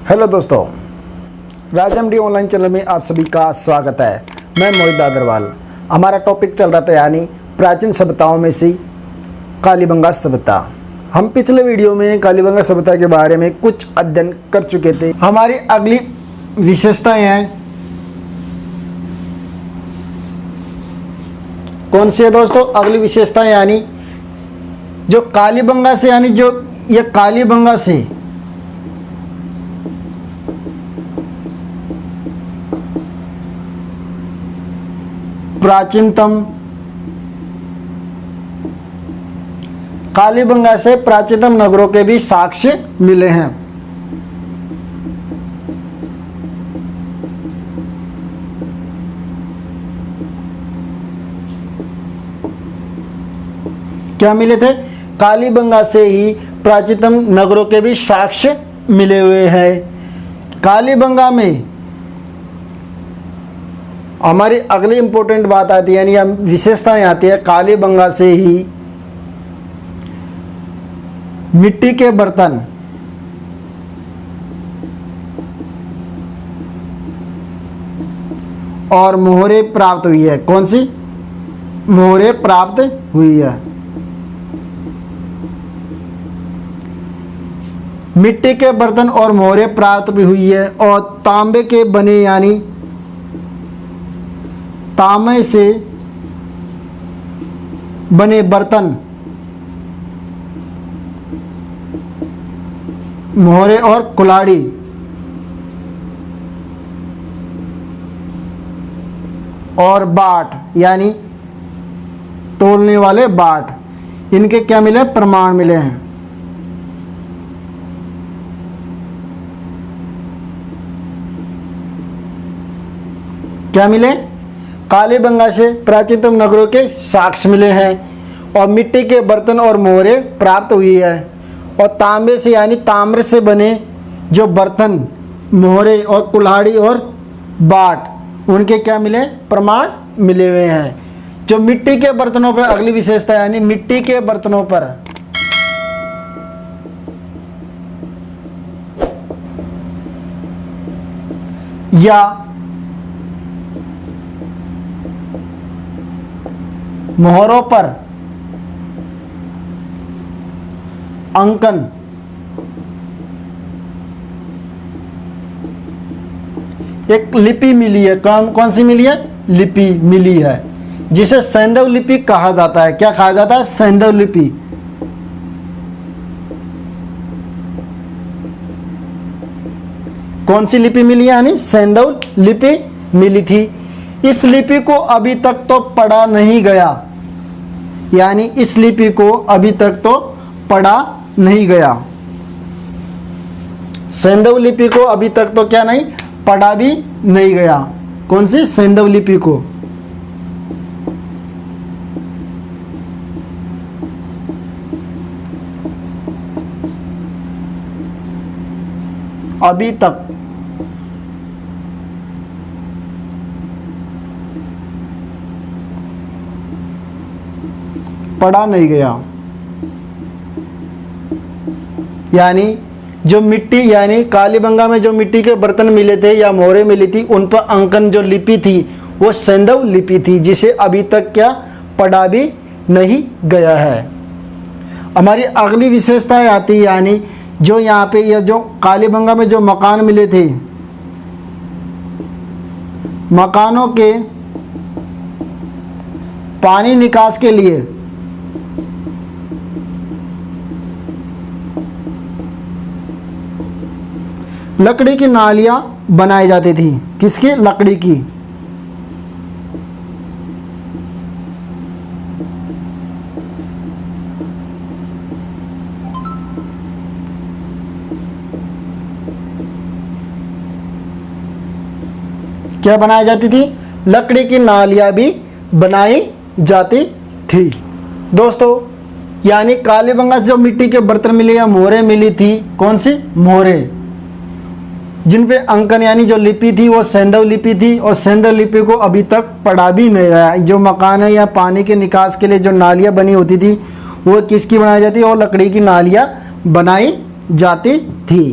Hello दोस्तों, राज MD online channel में आप सभी का स्वागत है। मैं मोहित अग्रवाल। हमारा टॉपिक चल रहा था यानी प्राचीन सभ्यताओं में से कालीबंगा सभ्यता। हम पिछले वीडियो में कालीबंगा सभ्यता के बारे में कुछ अध्ययन कर चुके थे। हमारी अगली विशेषताएं हैं, कौन सी है दोस्तों? अगली विशेषताएं यानी जो कालीबंगा से यानी जो ये कालीबंगा से प्राचीनतम, कालीबंगा से प्राचीनतम नगरों के भी साक्ष्य मिले हैं। क्या मिले थे? कालीबंगा से ही प्राचीनतम नगरों के भी साक्ष्य मिले हुए हैं। कालीबंगा में हमारी अगली इंपॉर्टेंट बात आती है यानी हम विशेषताएं आती है। कालीबंगा से ही मिट्टी के बर्तन और मोहरे प्राप्त हुई है। कौन सी मोहरे प्राप्त हुई है? मिट्टी के बर्तन और मोहरे प्राप्त भी हुई है। और तांबे के बने यानी तांबे से बने बर्तन, मोहरे और कुल्हाड़ी और बाट यानी तोलने वाले बाट, इनके क्या मिले? प्रमाण मिले हैं। क्या मिले? कालीबंगा से प्राचीनतम नगरों के साक्ष्य मिले हैं और मिट्टी के बर्तन और मोहरे प्राप्त हुई है। और तांबे से यानी ताम्र से बने जो बर्तन, मोहरे और कुल्हाड़ी और बाट, उनके क्या मिले? प्रमाण मिले हुए हैं। जो मिट्टी के बर्तनों पर अगली विशेषता यानी मिट्टी के बर्तनों पर या मोहरों पर अंकन, एक लिपि मिली है। कौन सी मिली है? लिपि मिली है जिसे सैंधव लिपि कहा जाता है। क्या कहा जाता है? सैंधव लिपि। कौन सी लिपि मिली है? यानी सैंधव लिपि मिली थी। इस लिपि को अभी तक तो पढ़ा नहीं गया, यानी इस लिपि को अभी तक तो पढ़ा नहीं गया। सैंधव लिपि को अभी तक तो क्या नहीं पढ़ा भी नहीं गया। कौन सी? सैंधव लिपि को। अभी तक पढ़ा नहीं गया। यानी जो मिट्टी यानी कालीबंगा में जो मिट्टी के बर्तन मिले थे या मोहरे मिली थी, उन पर अंकन जो लिपि थी वो सैंधव लिपि थी, जिसे अभी तक क्या पढ़ा भी नहीं गया है। हमारी अगली विशेषताएं आती है यानी जो यहाँ पे या जो कालीबंगा में जो मकान मिले थे, मकानों के पानी निकास के लिए लकड़ी की नालियां बनाई जाती थी। किसकी? लकड़ी की। क्या बनाई जाती थी? लकड़ी की नालियां भी बनाई जाती थी। दोस्तों यानी कालीबंगा से जो मिट्टी के बर्तन मिले या मोहरे मिली थी, कौन सी? मोहरे, जिन पे अंकन यानी जो लिपि थी वो सैंधव लिपि थी। और सैंधव लिपि को अभी तक पढ़ा भी नहीं गया। जो मकान है या पानी के निकास के लिए जो नालियाँ बनी होती थी वो किसकी बनाई जाती? और लकड़ी की नालियाँ बनाई जाती थी।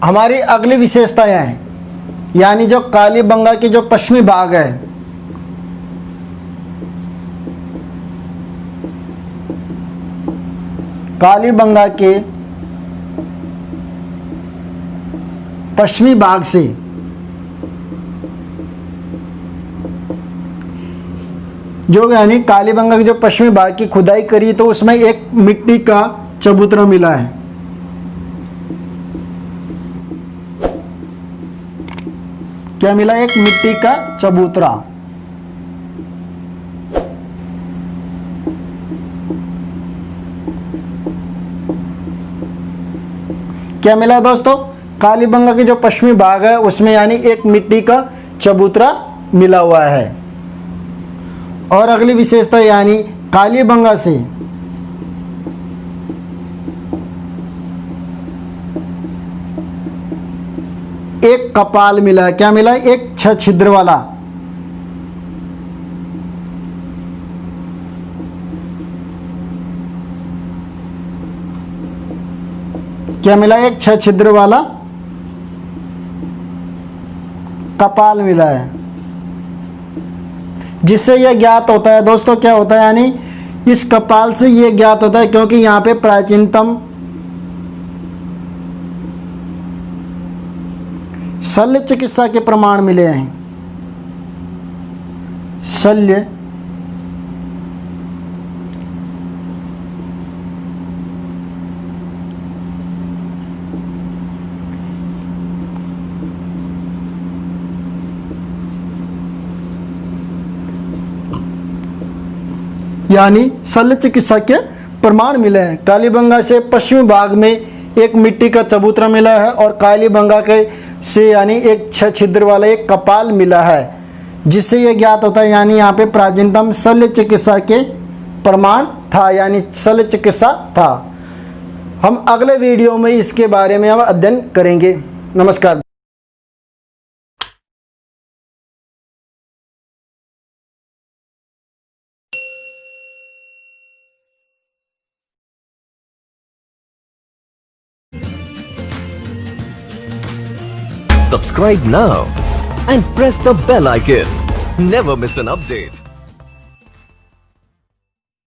हमारी अगली विशेषताएं हैं, यानी जो कालीबंगा की जो पश्चिमी भाग है, कालीबंगा के पश्चिमी भाग से जो यानी कालीबंगा के जो पश्चिमी भाग की खुदाई करी तो उसमें एक मिट्टी का चबूतरा मिला है। क्या मिला? एक मिट्टी का चबूतरा। क्या मिला दोस्तों? कालीबंगा के जो पश्चिमी भाग है उसमें यानी एक मिट्टी का चबूतरा मिला हुआ है। और अगली विशेषता यानी कालीबंगा से एक कपाल मिला है। क्या मिला? एक 6 छिद्र वाला। क्या मिला? एक 6 छिद्र वाला कपाल मिला है, जिससे यह ज्ञात होता है दोस्तों, क्या होता है यानी इस कपाल से यह ज्ञात होता है क्योंकि यहां पे प्राचीनतम शल्य चिकित्सा के प्रमाण मिले हैं। शल्य यानी शल्य चिकित्सा के प्रमाण मिले हैं। कालीबंगा से पश्चिमी भाग में एक मिट्टी का चबूतरा मिला है और कालीबंगा के से यानी एक 6 छिद्र वाला एक कपाल मिला है, जिससे यह ज्ञात होता है यानी यहाँ पे प्राचीनतम शल्य चिकित्सा के प्रमाण था, यानी शल्य चिकित्सा था। हम अगले वीडियो में इसके बारे में अब अध्ययन करेंगे। नमस्कार। Subscribe now and press the bell icon. Never miss an update.